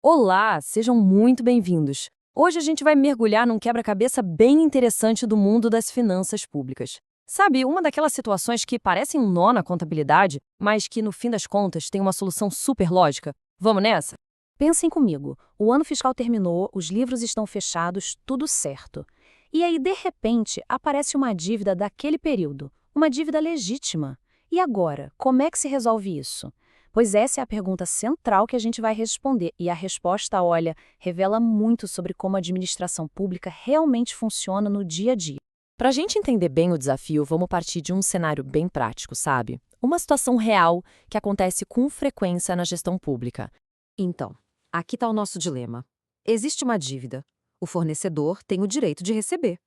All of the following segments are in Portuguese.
Olá, sejam muito bem-vindos. Hoje a gente vai mergulhar num quebra-cabeça bem interessante do mundo das finanças públicas. Sabe, uma daquelas situações que parecem um nó na contabilidade, mas que no fim das contas tem uma solução super lógica. Vamos nessa? Pensem comigo. O ano fiscal terminou, os livros estão fechados, tudo certo. E aí, de repente, aparece uma dívida daquele período, uma dívida legítima. E agora, como é que se resolve isso? Pois essa é a pergunta central que a gente vai responder, e a resposta, olha, revela muito sobre como a administração pública realmente funciona no dia a dia. Para a gente entender bem o desafio, vamos partir de um cenário bem prático, sabe? Uma situação real que acontece com frequência na gestão pública. Então, aqui está o nosso dilema. Existe uma dívida. O fornecedor tem o direito de receber.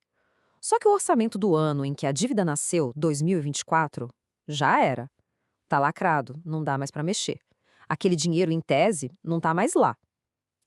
Só que o orçamento do ano em que a dívida nasceu, 2024, já era. Tá lacrado, não dá mais para mexer. Aquele dinheiro, em tese, não tá mais lá.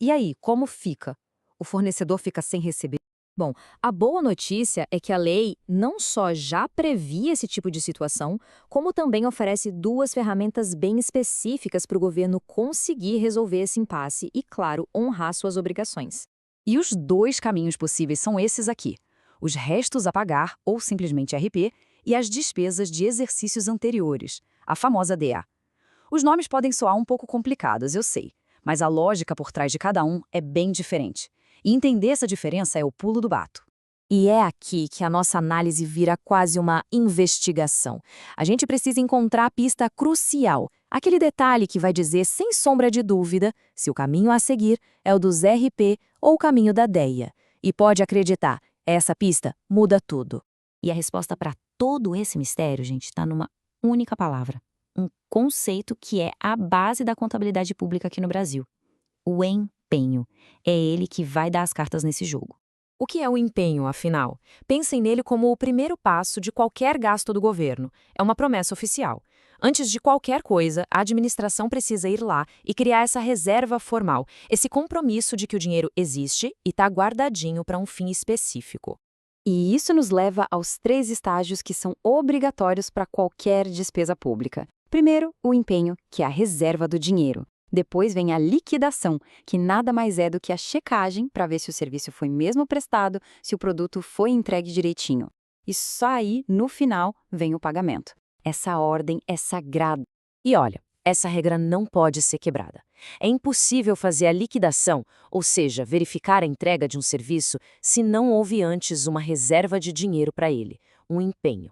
E aí, como fica? O fornecedor fica sem receber? Bom, a boa notícia é que a lei não só já previa esse tipo de situação, como também oferece duas ferramentas bem específicas para o governo conseguir resolver esse impasse e, claro, honrar suas obrigações. E os dois caminhos possíveis são esses aqui: os restos a pagar, ou simplesmente RP, e as despesas de exercícios anteriores, a famosa DA. Os nomes podem soar um pouco complicados, eu sei, mas a lógica por trás de cada um é bem diferente. E entender essa diferença é o pulo do gato. E é aqui que a nossa análise vira quase uma investigação. A gente precisa encontrar a pista crucial, aquele detalhe que vai dizer sem sombra de dúvida se o caminho a seguir é o dos RP ou o caminho da DEA. E pode acreditar, essa pista muda tudo. E a resposta para todo esse mistério, gente, está numa única palavra. Um conceito que é a base da contabilidade pública aqui no Brasil: o empenho. É ele que vai dar as cartas nesse jogo. O que é o empenho, afinal? Pensem nele como o primeiro passo de qualquer gasto do governo. É uma promessa oficial. Antes de qualquer coisa, a administração precisa ir lá e criar essa reserva formal, esse compromisso de que o dinheiro existe e está guardadinho para um fim específico. E isso nos leva aos três estágios que são obrigatórios para qualquer despesa pública. Primeiro, o empenho, que é a reserva do dinheiro. Depois vem a liquidação, que nada mais é do que a checagem para ver se o serviço foi mesmo prestado, se o produto foi entregue direitinho. E só aí, no final, vem o pagamento. Essa ordem é sagrada. E olha, essa regra não pode ser quebrada. É impossível fazer a liquidação, ou seja, verificar a entrega de um serviço, se não houve antes uma reserva de dinheiro para ele, um empenho.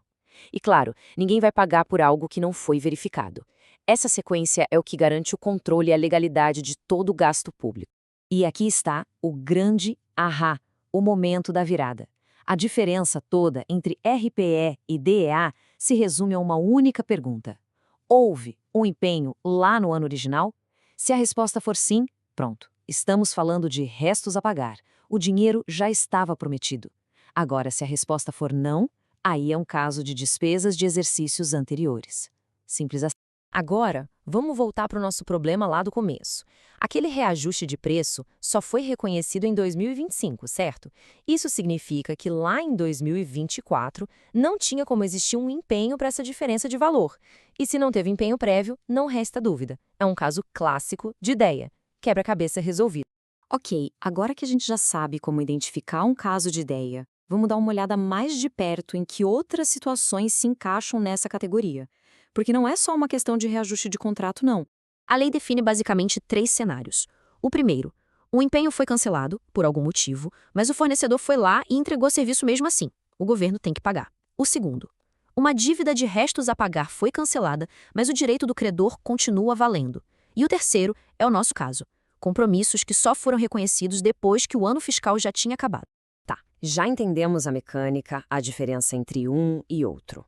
E claro, ninguém vai pagar por algo que não foi verificado. Essa sequência é o que garante o controle e a legalidade de todo o gasto público. E aqui está o grande ahá, o momento da virada. A diferença toda entre RPE e DEA se resume a uma única pergunta: houve um empenho lá no ano original? Se a resposta for sim, pronto, estamos falando de restos a pagar. O dinheiro já estava prometido. Agora, se a resposta for não, aí é um caso de despesas de exercícios anteriores. Simples assim. Agora, vamos voltar para o nosso problema lá do começo. Aquele reajuste de preço só foi reconhecido em 2025, certo? Isso significa que lá em 2024 não tinha como existir um empenho para essa diferença de valor. E se não teve empenho prévio, não resta dúvida. É um caso clássico de ideia. Quebra-cabeça resolvido. Ok, agora que a gente já sabe como identificar um caso de ideia, vamos dar uma olhada mais de perto em que outras situações se encaixam nessa categoria. Porque não é só uma questão de reajuste de contrato, não. A lei define basicamente três cenários. O primeiro: o empenho foi cancelado, por algum motivo, mas o fornecedor foi lá e entregou serviço mesmo assim. O governo tem que pagar. O segundo: uma dívida de restos a pagar foi cancelada, mas o direito do credor continua valendo. E o terceiro é o nosso caso: compromissos que só foram reconhecidos depois que o ano fiscal já tinha acabado. Tá, já entendemos a mecânica, a diferença entre um e outro.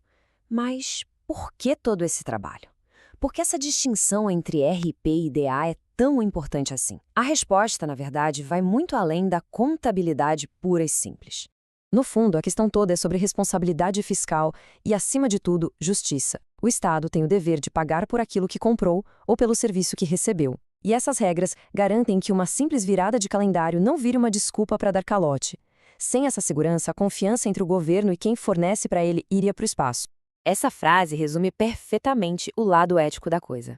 Mas por que todo esse trabalho? Por que essa distinção entre RP e DA é tão importante assim? A resposta, na verdade, vai muito além da contabilidade pura e simples. No fundo, a questão toda é sobre responsabilidade fiscal e, acima de tudo, justiça. O Estado tem o dever de pagar por aquilo que comprou ou pelo serviço que recebeu. E essas regras garantem que uma simples virada de calendário não vire uma desculpa para dar calote. Sem essa segurança, a confiança entre o governo e quem fornece para ele iria para o espaço. Essa frase resume perfeitamente o lado ético da coisa.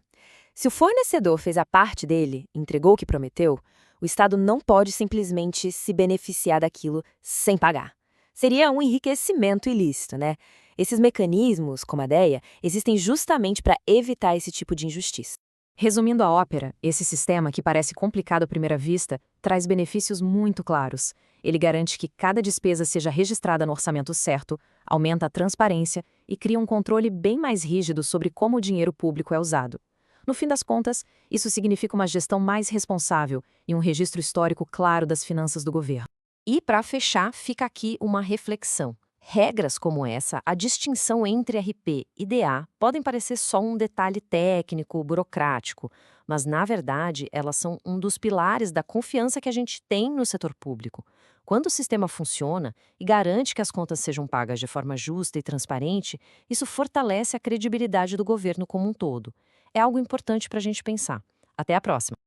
Se o fornecedor fez a parte dele, entregou o que prometeu, O Estado não pode simplesmente se beneficiar daquilo sem pagar. Seria um enriquecimento ilícito, né? Esses mecanismos, como a DEA, existem justamente para evitar esse tipo de injustiça. Resumindo a ópera, esse sistema, que parece complicado à primeira vista, traz benefícios muito claros. Ele garante que cada despesa seja registrada no orçamento certo, aumenta a transparência e cria um controle bem mais rígido sobre como o dinheiro público é usado. No fim das contas, isso significa uma gestão mais responsável e um registro histórico claro das finanças do governo. E, para fechar, fica aqui uma reflexão. Regras como essa, a distinção entre RP e DA, podem parecer só um detalhe técnico, burocrático, mas, na verdade, elas são um dos pilares da confiança que a gente tem no setor público. Quando o sistema funciona e garante que as contas sejam pagas de forma justa e transparente, isso fortalece a credibilidade do governo como um todo. É algo importante para a gente pensar. Até a próxima!